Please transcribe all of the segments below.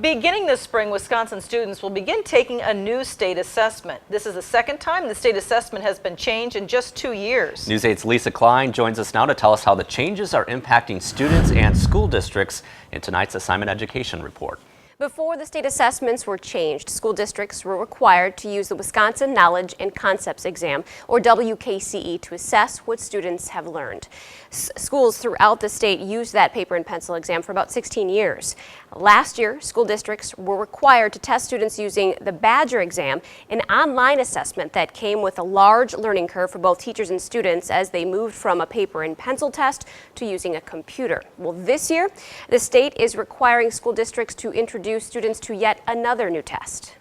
Beginning this spring, Wisconsin students will begin taking a new state assessment. This is the second time the state assessment has been changed in just 2 years. News 8's Lisa Klein joins us now to tell us how the changes are impacting students and school districts in tonight's Assignment Education Report. Before the state assessments were changed, school districts were required to use the Wisconsin Knowledge and Concepts Exam, or WKCE, to assess what students have learned. Schools throughout the state used that paper and pencil exam for about 16 years. Last year, school districts were required to test students using the Badger exam, an online assessment that came with a large learning curve for both teachers and students as they moved from a paper and pencil test to using a computer. Well, this year, the state is requiring school districts to introduce students to yet another new test.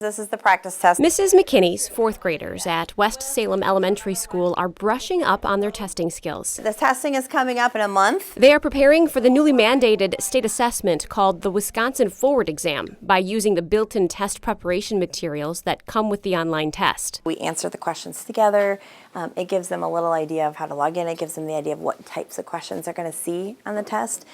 This is the practice test. Mrs. McKinney's fourth graders at West Salem Elementary School are brushing up on their testing skills. The testing is coming up in a month. They are preparing for the newly mandated state assessment called the Wisconsin Forward Exam by using the built-in test preparation materials that come with the online test. We answer the questions together. It gives them a little idea of how to log in. It gives them the idea of what types of questions they're going to see on the test,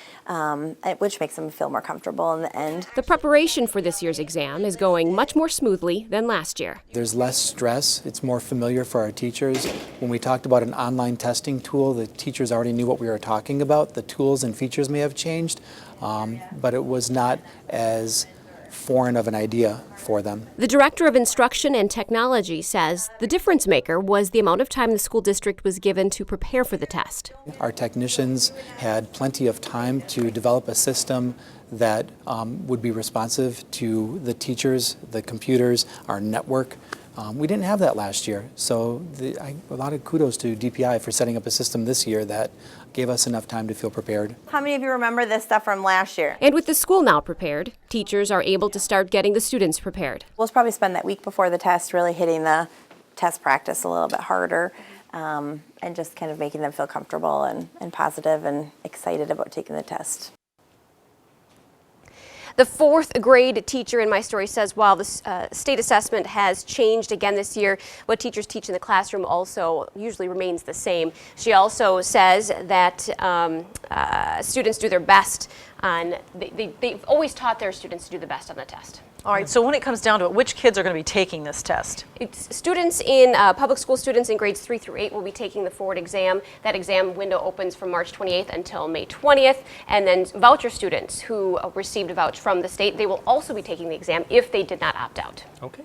which makes them feel more comfortable in the end. The preparation for this year's exam is going much more smoothly than last year. There's less stress. It's more familiar for our teachers. When we talked about an online testing tool, the teachers already knew what we were talking about. The tools and features may have changed, but it was not as foreign of an idea for them. The Director of Instruction and Technology says the difference maker was the amount of time the school district was given to prepare for the test. Our technicians had plenty of time to develop a system that would be responsive to the teachers, the computers, our network. We didn't have that last year, so a lot of kudos to DPI for setting up a system this year that gave us enough time to feel prepared. How many of you remember this stuff from last year? And with the school now prepared, teachers are able to start getting the students prepared. We'll probably spend that week before the test really hitting the test practice a little bit harder and just kind of making them feel comfortable and positive and excited about taking the test. The fourth grade teacher in my story says while the state assessment has changed again this year, what teachers teach in the classroom also usually remains the same. She also says that students do their best on, they've always taught their students to do the best on the test. All right, so when it comes down to it, which kids are going to be taking this test? It's students in public school students in grades 3 through 8 will be taking the Forward exam. That exam window opens from March 28th until May 20th. And then voucher students who received a voucher from the state, they will also be taking the exam if they did not opt out. Okay.